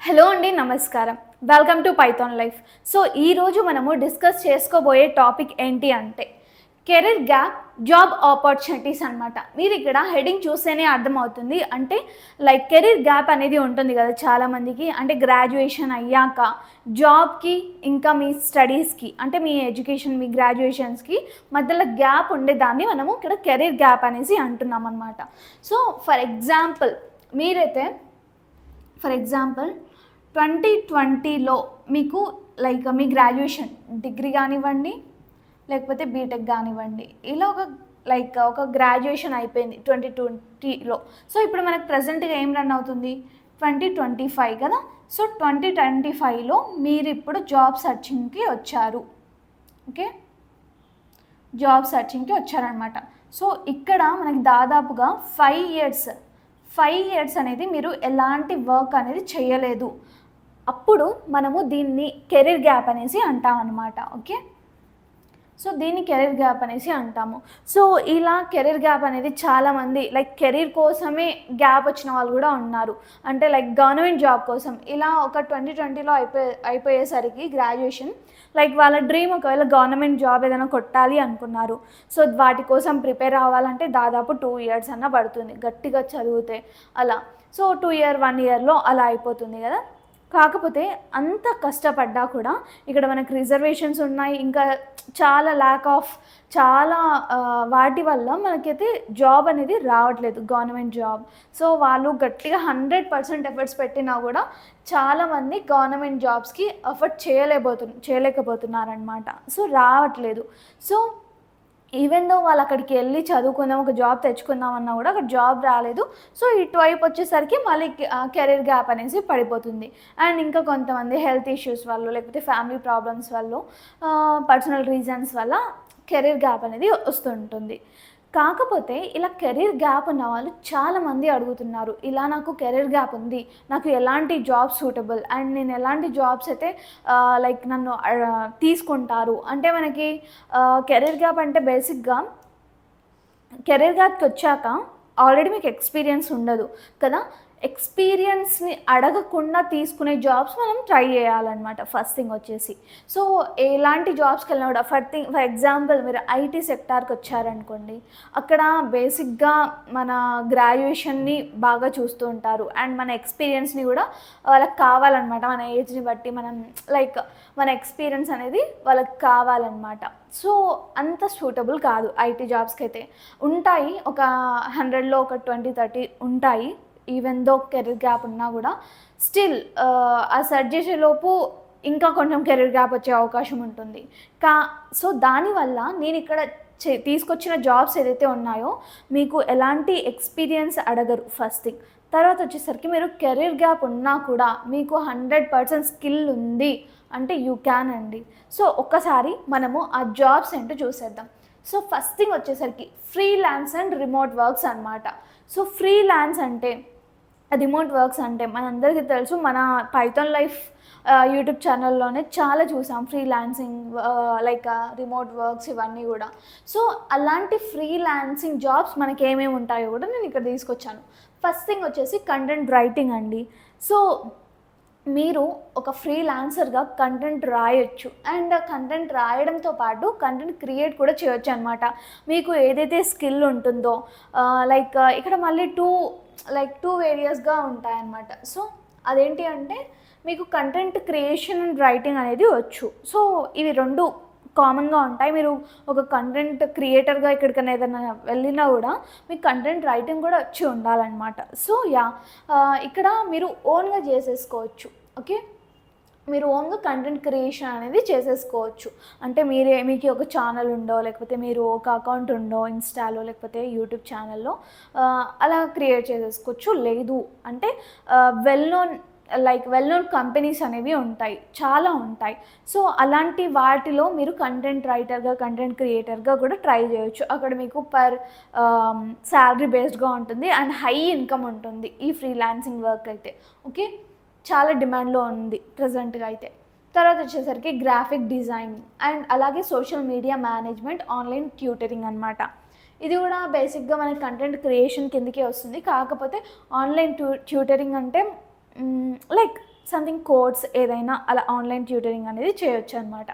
Hello అండి, నమస్కారం. Welcome to Python life. So ఈరోజు మనము డిస్కస్ చేసుకోబోయే టాపిక్ ఏంటి అంటే కెరీర్ గ్యాప్, జాబ్ ఆపర్చునిటీస్ అనమాట. మీరు ఇక్కడ హెడింగ్ చూస్తేనే అర్థమవుతుంది. అంటే లైక్ కెరీర్ గ్యాప్ అనేది ఉంటుంది కదా చాలామందికి. అంటే గ్రాడ్యుయేషన్ అయ్యాక జాబ్కి ఇంకా మీ స్టడీస్కి, అంటే మీ ఎడ్యుకేషన్, మీ గ్రాడ్యుయేషన్స్కి మధ్యలో గ్యాప్ ఉండేదాన్ని మనము ఇక్కడ కెరీర్ గ్యాప్ అనేసి అంటున్నాం అనమాట. సో ఫర్ ఎగ్జాంపుల్ మీరైతే 2020లో మీకు లైక్ మీ గ్రాడ్యుయేషన్ డిగ్రీ కానివ్వండి, లేకపోతే బీటెక్ కానివ్వండి, ఇలా ఒక గ్రాడ్యుయేషన్ అయిపోయింది 2020లో. సో ఇప్పుడు మనకు ప్రజెంట్గా ఏం రన్ అవుతుంది, 2025 కదా. సో 2025లో మీరు ఇప్పుడు జాబ్ సర్చింగ్కి వచ్చారు. ఓకే, జాబ్ సర్చింగ్కి వచ్చారనమాట. సో ఇక్కడ మనకి దాదాపుగా 5 ఇయర్స్ అనేది మీరు ఎలాంటి వర్క్ అనేది చేయలేదు. అప్పుడు మనము దీన్ని కెరీర్ గ్యాప్ అనేసి అంటాం అనమాట. ఓకే, సో దీన్ని కెరీర్ గ్యాప్ అనేసి అంటాము. సో ఇలా కెరీర్ గ్యాప్ అనేది చాలామంది లైక్ కెరీర్ కోసమే గ్యాప్ వచ్చిన వాళ్ళు కూడా ఉన్నారు. అంటే లైక్ గవర్నమెంట్ జాబ్ కోసం ఇలా ఒక 2020లో అయిపోయేసరికి గ్రాడ్యుయేషన్ లైక్ వాళ్ళ డ్రీమ్ ఒకవేళ గవర్నమెంట్ జాబ్ ఏదైనా కొట్టాలి అనుకున్నారు. సో వాటి కోసం ప్రిపేర్ అవ్వాలంటే దాదాపు 2 ఇయర్స్ అన్న పడుతుంది గట్టిగా చదివితే అలా. సో 1 ఇయర్లో అలా అయిపోతుంది కదా. కాకపోతే అంత కష్టపడ్డా కూడా ఇక్కడ మనకు రిజర్వేషన్స్ ఉన్నాయి, ఇంకా చాలా వాటి వల్ల మనకైతే జాబ్ అనేది రావట్లేదు, గవర్నమెంట్ జాబ్. సో వాళ్ళు గట్టిగా 100% ఎఫర్ట్స్ పెట్టినా కూడా చాలామంది గవర్నమెంట్ జాబ్స్కి ఎఫర్ట్ చేయలేకపోతున్నారనమాట. సో రావట్లేదు. సో ఈవెన్ దో వాళ్ళు అక్కడికి వెళ్ళి చదువుకుందాం, ఒక జాబ్ తెచ్చుకుందామన్నా కూడా అక్కడ జాబ్ రాలేదు. సో ఇటువైపు వచ్చేసరికి మళ్ళీ కెరీర్ గ్యాప్ అనేసి పడిపోతుంది. అండ్ ఇంకా కొంతమంది హెల్త్ ఇష్యూస్ వల్ల, లేకపోతే ఫ్యామిలీ ప్రాబ్లమ్స్ వల్ల, పర్సనల్ రీజన్స్ వల్ల కెరీర్ గ్యాప్ అనేది వస్తుంటుంది. కాకపోతే ఇలా కెరీర్ గ్యాప్ ఉన్న వాళ్ళు చాలామంది అడుగుతున్నారు, ఇలా నాకు కెరీర్ గ్యాప్ ఉంది, నాకు ఎలాంటి జాబ్ సూటబుల్ అండ్ నేను ఎలాంటి జాబ్స్ అయితే లైక్ నన్ను తీసుకుంటారు. అంటే మనకి కెరీర్ గ్యాప్ అంటే బేసిక్గా కెరీర్ గ్యాప్కి వచ్చాక ఆల్రెడీ మీకు ఎక్స్పీరియన్స్ ఉండదు కదా. ఎక్స్పీరియన్స్ని అడగకుండా తీసుకునే జాబ్స్ మనం ట్రై చేయాలన్నమాట ఫస్ట్ థింగ్ వచ్చేసి. సో ఎలాంటి జాబ్స్కి వెళ్ళినా కూడా ఫర్ ఎగ్జాంపుల్ మీరు ఐటీ సెక్టార్కి వచ్చారనుకోండి, అక్కడ బేసిక్గా మన గ్రాడ్యుయేషన్ని బాగా చూస్తూ ఉంటారు అండ్ మన ఎక్స్పీరియన్స్ని కూడా వాళ్ళకి కావాలన్నమాట. మన ఏజ్ని బట్టి మన ఎక్స్పీరియన్స్ అనేది వాళ్ళకి కావాలన్నమాట. సో అంత సూటబుల్ కాదు ఐటీ జాబ్స్కి అయితే. ఉంటాయి ఒక 100లో ఒక 20-30 ఉంటాయి, ఈవెన్ దో కెరీర్ గ్యాప్ ఉన్నా కూడా స్టిల్ ఆ సెర్చ్ చేసేలోపు ఇంకా కొంచెం కెరీర్ గ్యాప్ వచ్చే అవకాశం ఉంటుంది. సో దానివల్ల నేను ఇక్కడ తీసుకొచ్చిన జాబ్స్ ఏదైతే ఉన్నాయో మీకు ఎలాంటి ఎక్స్పీరియన్స్ అడగరు ఫస్ట్ థింగ్. తర్వాత వచ్చేసరికి మీరు కెరీర్ గ్యాప్ ఉన్నా కూడా మీకు 100% స్కిల్ ఉంది అంటే యూ క్యాన్ అండి. సో ఒక్కసారి మనము ఆ జాబ్స్ ఏంటో చూసేద్దాం. సో ఫస్ట్ థింగ్ వచ్చేసరికి ఫ్రీలాన్స్ అండ్ రిమోట్ వర్క్స్ అనమాట. సో ఫ్రీలాన్స్ అంటే, రిమోట్ వర్క్స్ అంటే మనందరికీ తెలుసు, మన పైథాన్ లైఫ్ యూట్యూబ్ ఛానల్లోనే చాలా చూసాం ఫ్రీలాన్సింగ్, లైక్ రిమోట్ వర్క్స్ ఇవన్నీ కూడా. సో అలాంటి ఫ్రీలాన్సింగ్ జాబ్స్ మనకి ఏమేమి ఉంటాయో కూడా నేను ఇక్కడ తీసుకొచ్చాను. ఫస్ట్ థింగ్ వచ్చేసి కంటెంట్ రైటింగ్ అండి. సో మీరు ఒక ఫ్రీలాన్సర్గా కంటెంట్ రాయొచ్చు అండ్ కంటెంట్ రాయడంతో పాటు కంటెంట్ క్రియేట్ కూడా చేయొచ్చు అనమాట. మీకు ఏదైతే స్కిల్ ఉంటుందో లైక్ ఇక్కడ మళ్ళీ టూ వేరియస్గా ఉంటాయన్నమాట. సో అదేంటి అంటే మీకు కంటెంట్ క్రియేషన్ అండ్ రైటింగ్ అనేది వచ్చు. సో ఇవి రెండు కామన్గా ఉంటాయి. మీరు ఒక కంటెంట్ క్రియేటర్గా ఎక్కడికైనా ఏదైనా వెళ్ళినా కూడా మీకు కంటెంట్ రైటింగ్ కూడా వచ్చి ఉండాలన్నమాట. సో ఇక్కడ మీరు ఓన్గా చేసేసుకోవచ్చు. ఓకే, మీరు ఓన్గా కంటెంట్ క్రియేషన్ అనేది చేసేసుకోవచ్చు. అంటే మీకు ఒక ఛానల్ ఉండో, లేకపోతే మీరు ఒక అకౌంట్ ఉండో ఇన్స్టాలో, లేకపోతే యూట్యూబ్ ఛానల్లో అలా క్రియేట్ చేసేసుకోవచ్చు. లేదు అంటే వెల్ నోన్ కంపెనీస్ అనేవి ఉంటాయి, చాలా ఉంటాయి. సో అలాంటి వాటిలో మీరు కంటెంట్ రైటర్గా, కంటెంట్ క్రియేటర్గా కూడా ట్రై చేయొచ్చు. అక్కడ మీకు శాలరీ బేస్డ్గా ఉంటుంది అండ్ హై ఇన్కమ్ ఉంటుంది ఈ ఫ్రీలాన్సింగ్ వర్క్ అయితే. ఓకే, చాలా డిమాండ్లో ఉంది ప్రజెంట్గా అయితే. తర్వాత వచ్చేసరికి గ్రాఫిక్ డిజైన్ అండ్ అలాగే social media management, online tutoring అనమాట. ఇది కూడా బేసిక్గా మనకి కంటెంట్ క్రియేషన్ కిందకే వస్తుంది. కాకపోతే ఆన్లైన్ ట్యూటరింగ్ అంటే లైక్ సంథింగ్ కోర్స్ ఏదైనా అలా ఆన్లైన్ ట్యూటరింగ్ అనేది చేయొచ్చు అనమాట.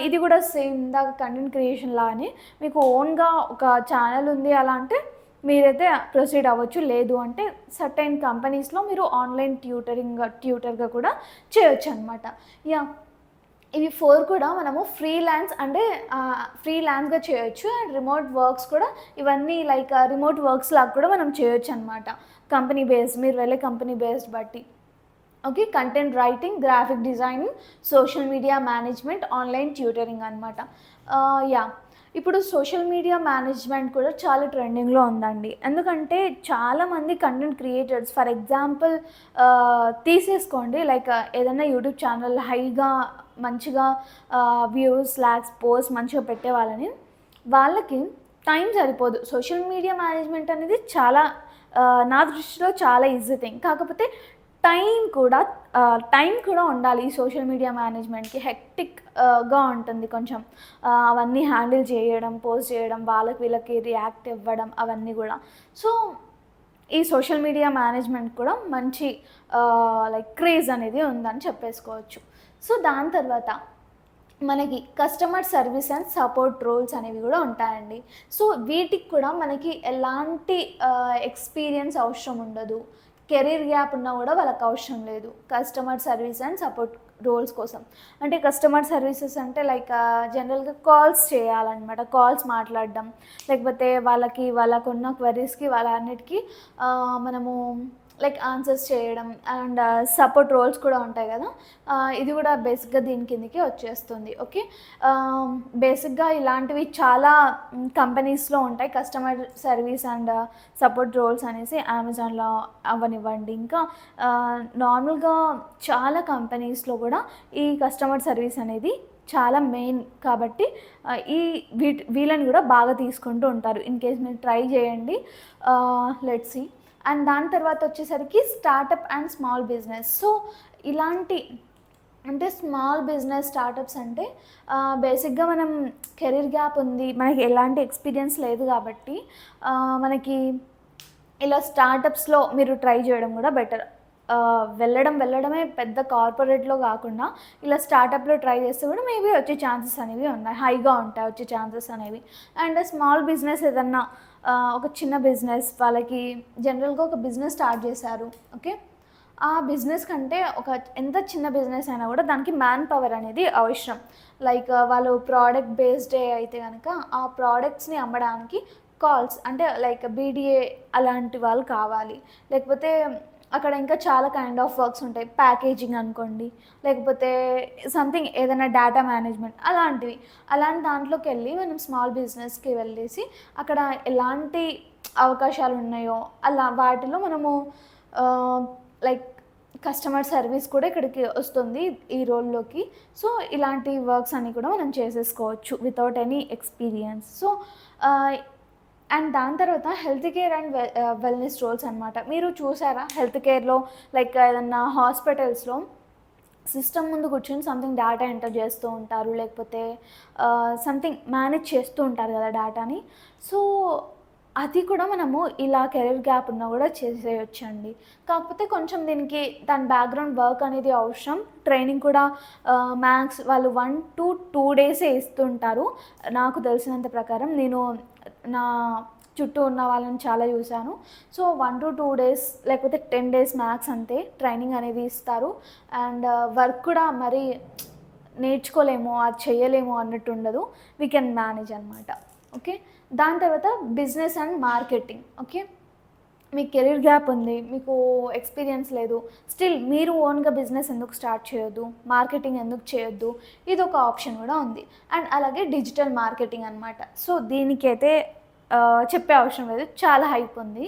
ఇది కూడా సేమ్ ఇందాక కంటెంట్ క్రియేషన్ లానే మీకు ఓన్గా ఒక ఛానల్ ఉంది అలా అంటే మీరైతే ప్రొసీడ్ అవ్వచ్చు. లేదు అంటే సర్టెన్ కంపెనీస్లో మీరు ఆన్లైన్ ట్యూటర్గా కూడా చేయొచ్చు అనమాట. ఇవి 4 కూడా మనము ఫ్రీలాన్స్గా చేయొచ్చు. అండ్ రిమోట్ వర్క్స్ కూడా ఇవన్నీ లైక్ రిమోట్ వర్క్స్ లాగా కూడా మనం చేయొచ్చు అనమాట. కంపెనీ బేస్డ్, మీరు వెళ్ళే కంపెనీ బేస్డ్ బట్టి. Okay, content writing, graphic designing, social media management, online tutoring అనమాట. ఇప్పుడు సోషల్ మీడియా మేనేజ్మెంట్ కూడా చాలా ట్రెండింగ్లో ఉందండి. ఎందుకంటే చాలామంది కంటెంట్ క్రియేటర్స్, ఫర్ ఎగ్జాంపుల్ తీసేసుకోండి, లైక్ ఏదైనా యూట్యూబ్ ఛానల్ హైగా మంచిగా వ్యూస్, లాక్స్, పోస్ట్ మంచిగా పెట్టే వాళ్ళకి టైం సరిపోదు. సోషల్ మీడియా మేనేజ్మెంట్ అనేది చాలా నా దృష్టిలో చాలా ఈజీ థింగ్. కాకపోతే టైం కూడా ఉండాలి. ఈ సోషల్ మీడియా మేనేజ్మెంట్కి హెక్టిక్గా ఉంటుంది కొంచెం. అవన్నీ హ్యాండిల్ చేయడం, పోస్ట్ చేయడం, వీళ్ళకి రియాక్ట్ ఇవ్వడం, అవన్నీ కూడా. సో ఈ సోషల్ మీడియా మేనేజ్మెంట్ కూడా మంచి లైక్ క్రేజ్ అనేది ఉందని చెప్పేసుకోవచ్చు. సో దాని తర్వాత మనకి customer service and support roles అనేవి కూడా ఉంటాయండి. సో వీటికి కూడా మనకి ఎలాంటి ఎక్స్పీరియన్స్ అవసరం ఉండదు. కెరీర్ గ్యాప్ ఉన్నా కూడా వాళ్ళకి అవసరం లేదు customer service and support roles కోసం. అంటే కస్టమర్ సర్వీసెస్ అంటే లైక్ జనరల్గా కాల్స్ చేయాలన్నమాట, కాల్స్ మాట్లాడడం, లేకపోతే వాళ్ళకున్న క్వరీస్కి వాళ్ళన్నిటికీ మనము లైక్ ఆన్సర్స్ చేయడం. అండ్ సపోర్ట్ రోల్స్ కూడా ఉంటాయి కదా, ఇది కూడా బేసిక్గా దీని కిందకి వచ్చేస్తుంది. ఓకే, బేసిక్గా ఇలాంటివి చాలా కంపెనీస్లో ఉంటాయి, customer service and support roles అనేసి. అమెజాన్లో అవనివ్వండి, ఇంకా నార్మల్గా చాలా కంపెనీస్లో కూడా ఈ కస్టమర్ సర్వీస్ అనేది చాలా మెయిన్ కాబట్టి వీళ్ళని కూడా బాగా తీసుకుంటూ ఉంటారు. ఇన్ కేస్ మీరు ట్రై చేయండి, లెట్స్ సీ. అండ్ దాని తర్వాత వచ్చేసరికి startup and small business. So ఇలాంటి అంటే స్మాల్ బిజినెస్ స్టార్టప్స్ అంటే బేసిక్గా మనం కెరీర్ గ్యాప్ ఉంది, మనకి ఎలాంటి ఎక్స్పీరియన్స్ లేదు కాబట్టి మనకి ఇలా స్టార్టప్స్లో మీరు ట్రై చేయడం కూడా బెటర్. వెళ్ళడమే పెద్ద కార్పొరేట్లో కాకుండా ఇలా స్టార్టప్లో ట్రై చేస్తే కూడా మేబీ వచ్చే ఛాన్సెస్ అనేవి ఉన్నాయి, హైగా ఉంటాయి వచ్చే ఛాన్సెస్ అనేవి. అండ్ స్మాల్ బిజినెస్ ఏదన్నా ఒక చిన్న బిజినెస్, వాళ్ళకి జనరల్గా ఒక బిజినెస్ స్టార్ట్ చేశారు. ఓకే, ఆ బిజినెస్ కంటే ఎంత చిన్న బిజినెస్ అయినా కూడా దానికి మ్యాన్ పవర్ అనేది అవసరం. లైక్ వాళ్ళు ప్రోడక్ట్ బేస్డే అయితే కనుక ఆ ప్రోడక్ట్స్ని అమ్మడానికి కాల్స్ అంటే లైక్ బీడిఏ అలాంటి వాళ్ళు కావాలి. లేకపోతే అక్కడ ఇంకా చాలా కైండ్ ఆఫ్ వర్క్స్ ఉంటాయి, ప్యాకేజింగ్ అనుకోండి, లేకపోతే సంథింగ్ ఏదైనా డేటా మేనేజ్మెంట్ అలాంటి దాంట్లోకి వెళ్ళి మనం స్మాల్ బిజినెస్కి వెళ్ళేసి అక్కడ ఎలాంటి అవకాశాలు ఉన్నాయో వాటిలో మనము లైక్ కస్టమర్ సర్వీస్ కూడా ఇక్కడికి వస్తుంది ఈ రోల్లోకి. సో ఇలాంటి వర్క్స్ అన్నీ కూడా మనం చేసేసుకోవచ్చు without any experience. So and దాని తర్వాత health care and wellness roles అనమాట. మీరు చూసారా హెల్త్ కేర్లో లైక్ ఏదన్నా హాస్పిటల్స్లో సిస్టమ్ ముందు కూర్చొని సంథింగ్ డేటా ఎంటర్ చేస్తూ ఉంటారు, లేకపోతే సంథింగ్ మేనేజ్ చేస్తూ ఉంటారు కదా డేటాని. సో అది కూడా మనము ఇలా కెరీర్ గ్యాప్ ఉన్నా కూడా చేసేయొచ్చండి. కాకపోతే కొంచెం దీనికి దాని బ్యాక్గ్రౌండ్ వర్క్ అనేది అవసరం. ట్రైనింగ్ కూడా మ్యాక్స్ వాళ్ళు 1 to 2 డేసే ఇస్తుంటారు నాకు తెలిసినంత ప్రకారం. నేను నా చుట్టూ ఉన్న వాళ్ళని చాలా చూశాను. సో 1 to 2 డేస్ లేకపోతే 10 డేస్ మ్యాక్స్ అంతే ట్రైనింగ్ అనేది ఇస్తారు. అండ్ వర్క్ కూడా మరి నేర్చుకోలేము, అది చేయలేము అన్నట్టు ఉండదు, వీ కెన్ మేనేజ్ అనమాట. ఓకే, దాని తర్వాత బిజినెస్ అండ్ మార్కెటింగ్. ఓకే, మీకు కెరీర్ గ్యాప్ ఉంది, మీకు ఎక్స్పీరియన్స్ లేదు, స్టిల్ మీరు ఓన్గా బిజినెస్ ఎందుకు స్టార్ట్ చేయొద్దు, మార్కెటింగ్ ఎందుకు చేయొద్దు, ఇది ఒక ఆప్షన్ కూడా ఉంది. అండ్ అలాగే డిజిటల్ మార్కెటింగ్ అనమాట. సో దీనికైతే చెప్పే అవసరం లేదు, చాలా హైప్ ఉంది.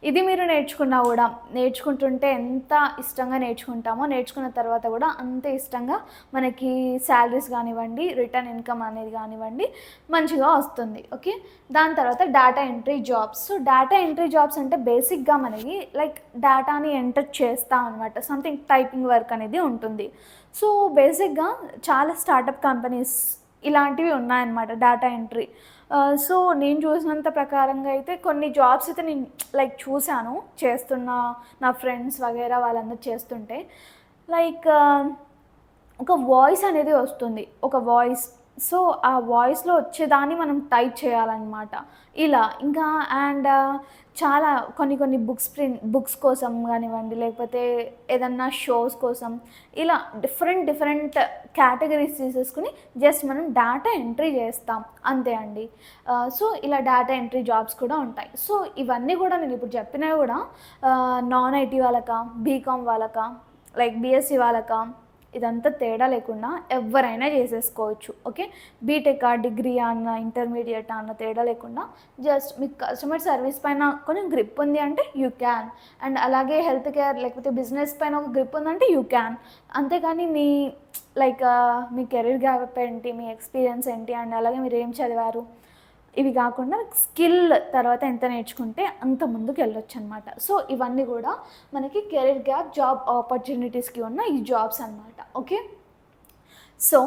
ఇది మీరు నేర్చుకుంటుంటే ఎంత ఇష్టంగా నేర్చుకుంటామో, నేర్చుకున్న తర్వాత కూడా అంతే ఇష్టంగా మనకి శాలరీస్ కానివ్వండి, రిటర్న్ ఇన్కమ్ అనేది కానివ్వండి మంచిగా వస్తుంది. ఓకే, దాని తర్వాత data entry jobs. So data entry jobs అంటే బేసిక్గా మనకి లైక్ డేటాని ఎంటర్ చేస్తాం అనమాట, సంథింగ్ టైపింగ్ వర్క్ అనేది ఉంటుంది. సో బేసిక్గా చాలా స్టార్టప్ కంపెనీస్ ఇలాంటివి ఉన్నాయన్నమాట డేటా ఎంట్రీ. సో నేను చూసినంత ప్రకారంగా అయితే కొన్ని జాబ్స్ అయితే నేను లైక్ చూశాను చేస్తున్న, నా ఫ్రెండ్స్ వగైరా వాళ్ళందరూ చేస్తుంటే లైక్ ఒక వాయిస్ అనేది వస్తుంది. ఒక వాయిస్. సో, ఆ వాయిస్‌లో వచ్చేదాన్ని మనం టైప్ చేయాలనమాట. ఇలా ఇంకా అండ్ చాలా కొన్ని బుక్స్ కోసం గానివ్వండి, లేకపోతే ఏదన్నా షోస్ కోసం ఇలా డిఫరెంట్ కేటగరీస్ తీసేసుకొని జస్ట్ మనం డాటా ఎంట్రీ చేస్తాం. అంతే అండి. సో, ఇలా డాటా ఎంట్రీ జాబ్స్ కూడా ఉంటాయి. సో, ఇవన్నీ గూడా నేనిప్పుడు చెప్పినవి గూడా నాన్ ఐటీ వాళ్ళకా, బీకామ్ వాళ్ళకా, లైక్ బీఎస్సీ వాళ్ళకా ఇదంతా తేడా లేకుండా ఎవ్వరైనా చేసేసుకోవచ్చు. ఓకే. బీటెకా, డిగ్రీయా అన్న, ఇంటర్మీడియేటా అన్న తేడా లేకుండా జస్ట్ మీకు కస్టమర్ సర్వీస్ పైన కొంచెం గ్రిప్ ఉంది అంటే యూ క్యాన్. అండ్ అలాగే హెల్త్ కేర్ లేకపోతే బిజినెస్ పైన ఒక గ్రిప్ ఉందంటే యూ క్యాన్. అంతేగాని మీ లైక్ మీ కెరీర్ గ్యాప్ ఏంటి, మీ ఎక్స్పీరియన్స్ ఏంటి, అండ్ అలాగే మీరేం చదివారు, ఇవి కాకుండా స్కిల్ తర్వాత ఎంత నేర్చుకుంటే అంత ముందుకు వెళ్ళొచ్చనమాట. సో, ఇవన్నీ కూడా మనకి కెరీర్ గ్యాప్, జాబ్ ఆపర్చునిటీస్‌కి ఉన్న ఈ జాబ్స్ అనమాట. ఓకే. సో,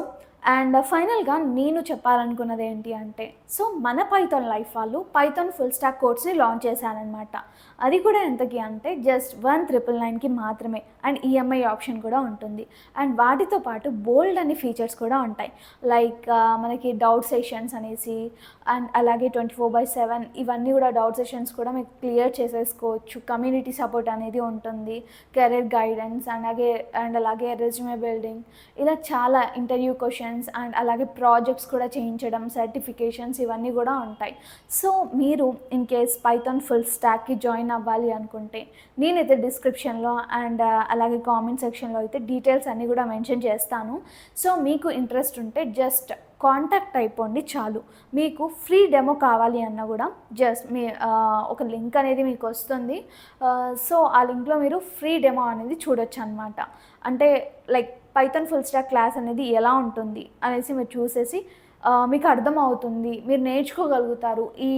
అండ్ ఫైనల్‌గా నేను చెప్పాలనుకున్నది ఏంటి అంటే, సో, మన పైథాన్ లైఫ్ వాళ్ళు పైథాన్ ఫుల్ స్టాక్ కోర్స్‌ని లాంచ్ చేశారనమాట. అది కూడా ఎంతకి అంటే జస్ట్ 1999కి మాత్రమే. అండ్ ఈఎంఐ ఆప్షన్ కూడా ఉంటుంది. అండ్ వాటితో పాటు బోల్డ్ అనే ఫీచర్స్ కూడా ఉంటాయి. లైక్ మనకి డౌట్ సెషన్స్ అనేసి, అండ్ అలాగే 24/7 ఇవన్నీ కూడా డౌట్ సెషన్స్ కూడా మీకు క్లియర్ చేసేసుకోవచ్చు. కమ్యూనిటీ సపోర్ట్ అనేది ఉంటుంది. కెరీర్ గైడెన్స్ అండ్ అలాగే రెజ్యూమే బిల్డింగ్, ఇలా చాలా ఇంటర్వ్యూ క్వశ్చన్స్ అండ్ అలాగే ప్రాజెక్ట్స్ కూడా చేయించడం, సర్టిఫికేషన్స్ ఇవన్నీ కూడా ఉంటాయి. సో, మీరు ఇన్ కేస్ పైథాన్ ఫుల్ స్టాక్‌కి జాయిన్ అవ్వాలి అనుకుంటే నేనైతే డిస్క్రిప్షన్‌లో అండ్ అలాగే కామెంట్ సెక్షన్‌లో అయితే డీటెయిల్స్ అన్నీ కూడా మెన్షన్ చేస్తాను. సో, మీకు ఇంట్రెస్ట్ ఉంటే జస్ట్ కాంటాక్ట్ అయిపోండి చాలు. మీకు ఫ్రీ డెమో కావాలి అన్నా కూడా జస్ట్ ఒక లింక్ అనేది మీకు వస్తుంది. సో, ఆ లింక్‌లో మీరు ఫ్రీ డెమో అనేది చూడొచ్చనమాట. అంటే like Python full stock class అనేది ఎలా ఉంటుంది అనేసి మీరు చూసేసి మీకు అర్థమవుతుంది. మీరు నేర్చుకోగలుగుతారు ఈ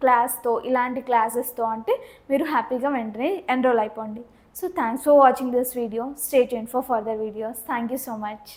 క్లాస్‌తో, ఇలాంటి క్లాసెస్‌తో అంటే మీరు హ్యాపీగా వెంటనే ఎన్రోల్ అయిపోండి. So, thanks for watching this video. Stay tuned for further videos. Thank you so much.